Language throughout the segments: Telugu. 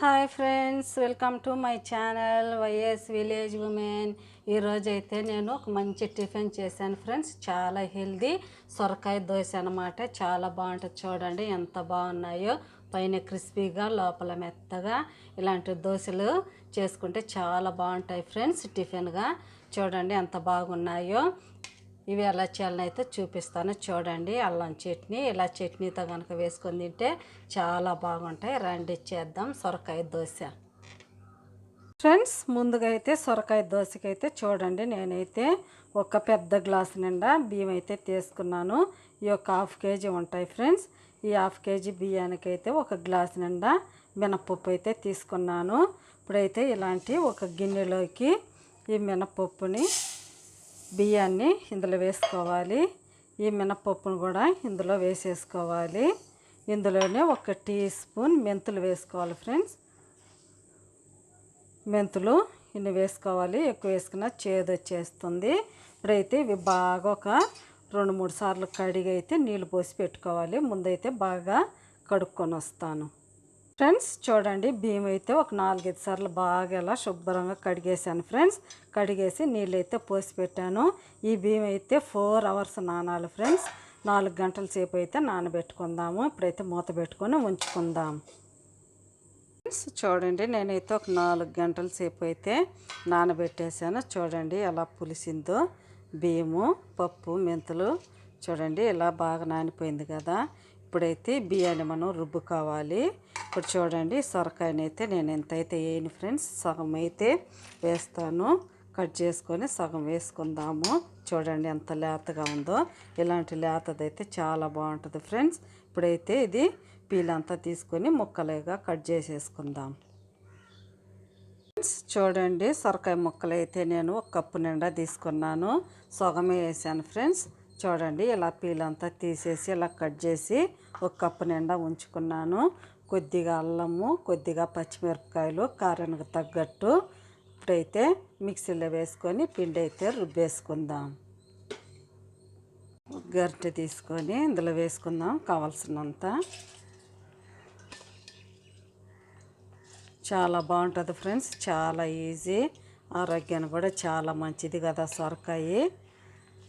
Hi friends, welcome to my channel YS village women. ఈరోజు అయితే నేను ఒక మంచి టిఫిన్ చేశాను ఫ్రెండ్స్. చాలా హెల్దీ సొరకాయ దోశ అనమాట. చాలా బాగుంటుంది. చూడండి ఎంత బాగున్నాయో, పైన క్రిస్పీగా లోపల మెత్తగా. ఇలాంటి దోశలు చేసుకుంటే చాలా బాగుంటాయి ఫ్రెండ్స్. టిఫిన్గా చూడండి ఎంత బాగున్నాయో. ఇవి ఎలా చేయాలని అయితే చూపిస్తాను. చూడండి, అల్లం చట్నీ ఇలా చట్నీతో కనుక వేసుకొని తింటే చాలా బాగుంటాయి. రండి చేద్దాం సొరకాయ దోశ. ఫ్రెండ్స్, ముందుగా అయితే సొరకాయ దోశకి అయితే చూడండి, నేనైతే ఒక పెద్ద గ్లాసు నిండా బియ్యం అయితే తీసుకున్నాను. ఈ యొక్క 1/2 కేజీ ఉంటాయి ఫ్రెండ్స్. ఈ 1/2 కేజీ బియ్యానికి అయితే ఒక గ్లాసు నిండా మినపప్పు అయితే తీసుకున్నాను. ఇప్పుడైతే ఇలాంటి ఒక గిన్నెలోకి ఈ మినపప్పుని బియ్యాన్ని ఇందులో వేసుకోవాలి. ఈ మినపప్పును కూడా ఇందులో వేసేసుకోవాలి. ఇందులోనే 1 టీ స్పూన్ మెంతులు వేసుకోవాలి ఫ్రెండ్స్. మెంతులు ఇన్ని వేసుకోవాలి. ఎక్కువ వేసుకున్న చేదు వచ్చేస్తుంది. ఇప్పుడైతే ఇవి బాగా ఒక 2-3 సార్లు కడిగి అయితే నీళ్ళు పోసి పెట్టుకోవాలి. ముందైతే బాగా కడుక్కొని వస్తాను ఫ్రెండ్స్. చూడండి, బియ్యం అయితే ఒక 4-5 సార్లు బాగా ఇలా శుభ్రంగా కడిగేసాను ఫ్రెండ్స్. కడిగేసి నీళ్ళు అయితే పోసి పెట్టాను. ఈ బియ్యం అయితే 4 అవర్స్ నానాలి ఫ్రెండ్స్. 4 గంటల సేపు అయితే నానబెట్టుకుందాము. ఇప్పుడైతే మూత పెట్టుకొని ఉంచుకుందాం ఫ్రెండ్స్. చూడండి, నేనైతే ఒక 4 గంటల సేపు అయితే నానబెట్టేసాను. చూడండి ఎలా పులిసిందో బియ్యము, పప్పు, మెంతులు. చూడండి ఇలా బాగా నానిపోయింది కదా. ఇప్పుడైతే బియ్యాన్ని మనం రుబ్బుకోవాలి. ఇప్పుడు చూడండి, సొరకాయనైతే నేను ఎంతైతే వేయను ఫ్రెండ్స్, సగం అయితే వేస్తాను. కట్ చేసుకొని సగం వేసుకుందాము. చూడండి ఎంత లేతగా ఉందో. ఇలాంటి లేతదైతే చాలా బాగుంటుంది ఫ్రెండ్స్. ఇప్పుడైతే ఇది పీలంతా తీసుకొని ముక్కలుగా కట్ చేసేసుకుందాం ఫ్రెండ్స్. చూడండి, సొరకాయ ముక్కలు అయితే నేను 1 కప్పు నిండా తీసుకున్నాను. సగమే వేసాను ఫ్రెండ్స్. చూడండి ఇలా పీలంతా తీసేసి ఇలా కట్ చేసి 1 కప్పు నిండా ఉంచుకున్నాను. కొద్దిగా అల్లము, కొద్దిగా పచ్చిమిరపకాయలు కారానికి తగ్గట్టు. ఇప్పుడైతే మిక్సీలో వేసుకొని పిండి అయితే రుబ్బేసుకుందాం. గరిటె తీసుకొని ఇందులో వేసుకుందాం కావాల్సినంత. చాలా బాగుంటుంది ఫ్రెండ్స్. చాలా ఈజీ, ఆరోగ్యానికి కూడా చాలా మంచిది కదా సొరకాయ.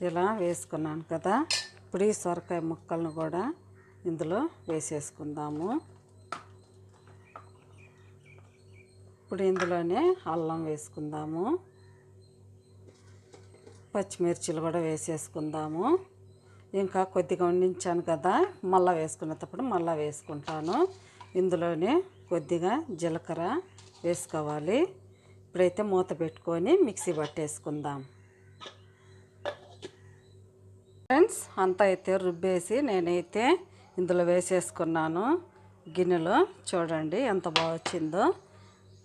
ఇలా వేసుకున్నాను కదా. ఇప్పుడు ఈ సొరకాయ ముక్కలను కూడా ఇందులో వేసేసుకుందాము. ఇప్పుడు ఇందులోనే అల్లం వేసుకుందాము. పచ్చిమిర్చిలు కూడా వేసేసుకుందాము. ఇంకా కొద్దిగా వండించాను కదా, మళ్ళీ వేసుకునేటప్పుడు మళ్ళీ వేసుకుంటాను. ఇందులోనే కొద్దిగా జీలకర్ర వేసుకోవాలి. ఇప్పుడైతే మూత పెట్టుకొని మిక్సీ పట్టేసుకుందాం ఫ్రెండ్స్. అంతా అయితే రుబ్బేసి నేనైతే ఇందులో వేసేసుకున్నాను గిన్నెలో. చూడండి ఎంత బాగా వచ్చిందో.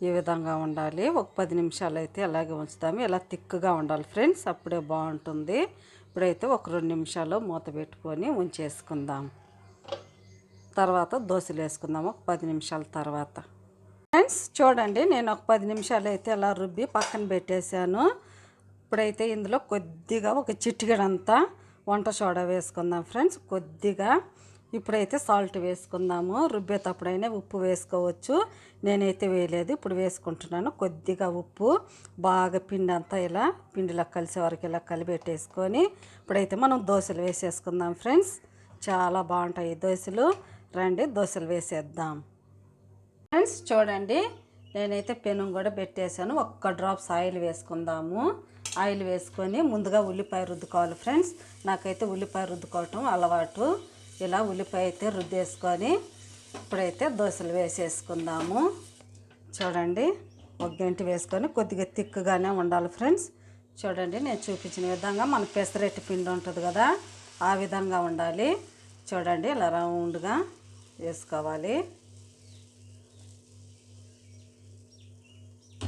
ఈ విధంగా ఉండాలి. ఒక 10 నిమిషాలు అయితే అలాగే ఉంచుతాము. ఇలా తిక్కుగా ఉండాలి ఫ్రెండ్స్, అప్పుడే బాగుంటుంది. ఇప్పుడైతే ఒక 2 నిమిషాలు మూత పెట్టుకొని ఉంచేసుకుందాం. తర్వాత దోశలు వేసుకుందాము ఒక 10 నిమిషాల తర్వాత ఫ్రెండ్స్. చూడండి, నేను ఒక 10 నిమిషాలు అయితే అలా రుబ్బి పక్కన పెట్టేశాను. ఇప్పుడైతే ఇందులో కొద్దిగా ఒక చిటికెడంతా వంట సోడా వేసుకుందాం ఫ్రెండ్స్. కొద్దిగా ఇప్పుడైతే సాల్ట్ వేసుకుందాము. రుబ్బేటప్పుడైనా ఉప్పు వేసుకోవచ్చు, నేనైతే వేయలేదు, ఇప్పుడు వేసుకుంటున్నాను. కొద్దిగా ఉప్పు. బాగా పిండి అంతా ఇలా పిండిలో కలిసే వరకు ఇలా కలిపెట్టేసుకొని ఇప్పుడైతే మనం దోశలు వేసేసుకుందాం ఫ్రెండ్స్. చాలా బాగుంటాయి దోశలు. రండి దోశలు వేసేద్దాం ఫ్రెండ్స్. చూడండి, నేనైతే పెనం కూడా పెట్టేశాను. 1 డ్రాప్స్ ఆయిల్ వేసుకుందాము. ఆయిల్ వేసుకొని ముందుగా ఉల్లిపాయ రుద్దుకోవాలి ఫ్రెండ్స్. నాకైతే ఉల్లిపాయ రుద్దుకోవటం అలవాటు. ఇలా ఉల్లిపాయ అయితే రుద్దేసుకొని ఇప్పుడైతే దోశలు వేసేసుకుందాము. చూడండి, 1 గంట వేసుకొని కొద్దిగా తిక్కుగానే ఉండాలి ఫ్రెండ్స్. చూడండి, నేను చూపించిన విధంగా మన పెసరట్టు పిండి ఉంటుంది కదా, ఆ విధంగా ఉండాలి. చూడండి ఇలా రౌండ్గా వేసుకోవాలి.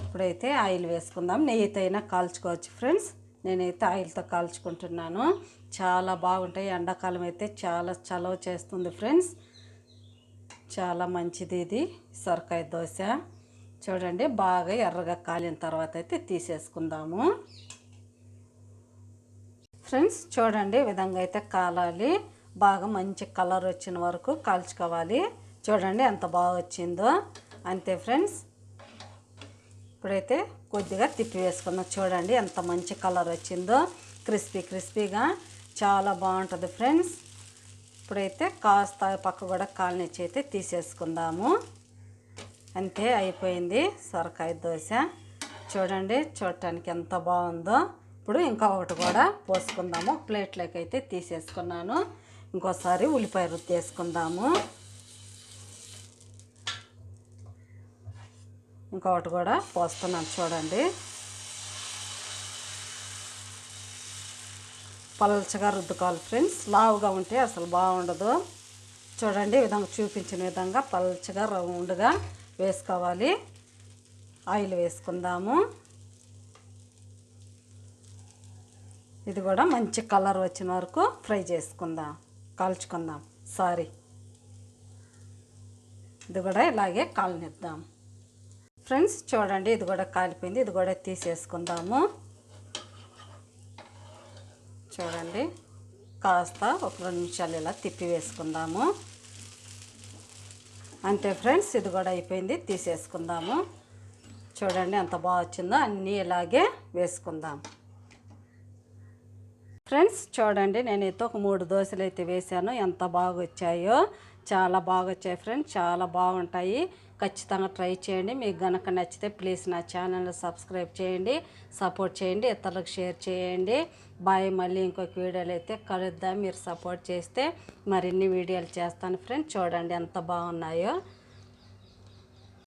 ఇప్పుడైతే ఆయిల్ వేసుకుందాం. నెయ్యితో అయినా కాల్చుకోవచ్చు ఫ్రెండ్స్. నేనైతే ఆయిల్తో కాల్చుకుంటున్నాను. చాలా బాగుంటాయి. ఎండాకాలం అయితే చాలా చలవ చేస్తుంది ఫ్రెండ్స్. చాలా మంచిది ఇది సొరకాయ దోశ. చూడండి, బాగా ఎర్రగా కాలిన తర్వాత అయితే తీసేసుకుందాము ఫ్రెండ్స్. చూడండి, ఈ విధంగా అయితే కాలాలి. బాగా మంచి కలర్ వచ్చిన వరకు కాల్చుకోవాలి. చూడండి ఎంత బాగా వచ్చిందో. అంతే ఫ్రెండ్స్. ఇప్పుడైతే కొద్దిగా తిప్పి వేసుకుందాం. చూడండి ఎంత మంచి కలర్ వచ్చిందో, క్రిస్పీగా చాలా బాగుంటుంది ఫ్రెండ్స్. ఇప్పుడైతే కాస్త పక్క కూడా కాలనిచ్చి అయితే తీసేసుకుందాము. అంతే, అయిపోయింది సొరకాయ దోశ. చూడండి చూడటానికి ఎంత బాగుందో. ఇప్పుడు ఇంకొకటి కూడా పోసుకుందాము. ప్లేట్లోకి అయితే తీసేసుకున్నాను. ఇంకోసారి ఉల్లిపాయ రుద్దేసుకుందాము. ఇంకొకటి కూడా పోస్తున్నాను. చూడండి పల్చగా రుద్దుకోవాలి ఫ్రెండ్స్. లావుగా ఉంటే అసలు బాగుండదు. చూడండి ఈ విధంగా చూపించిన విధంగా పల్చగా రౌండ్గా వేసుకోవాలి. ఆయిల్ వేసుకుందాము. ఇది కూడా మంచి కలర్ వచ్చిన వరకు ఫ్రై చేసుకుందాం, కాల్చుకుందాం. ఇది కూడా ఇలాగే కాలనిద్దాం ఫ్రెండ్స్. చూడండి ఇది కూడా కాలిపోయింది. ఇది కూడా తీసేసుకుందాము. చూడండి కాస్త ఒక 2 నిమిషాలు ఇలా తిప్పి వేసుకుందాము. అంతే ఫ్రెండ్స్, ఇది కూడా అయిపోయింది. తీసేసుకుందాము. చూడండి ఎంత బాగా వచ్చిందో. అన్నీ ఇలాగే వేసుకుందాం ఫ్రెండ్స్. చూడండి నేనైతే ఒక 3 దోశలు అయితే వేసాను. ఎంత బాగా వచ్చాయో, చాలా బాగా వచ్చాయి ఫ్రెండ్స్. చాలా బాగుంటాయి. ఖచ్చితంగా ట్రై చేయండి. మీకు గనక నచ్చితే ప్లీజ్ నా ఛానల్ని సబ్స్క్రైబ్ చేయండి, సపోర్ట్ చేయండి, ఇతరులకు షేర్ చేయండి. బాయ్. మళ్ళీ ఇంకొక వీడియోలు అయితే కలుద్దాం. మీరు సపోర్ట్ చేస్తే మరిన్ని వీడియోలు చేస్తాను ఫ్రెండ్స్. చూడండి ఎంత బాగున్నాయో.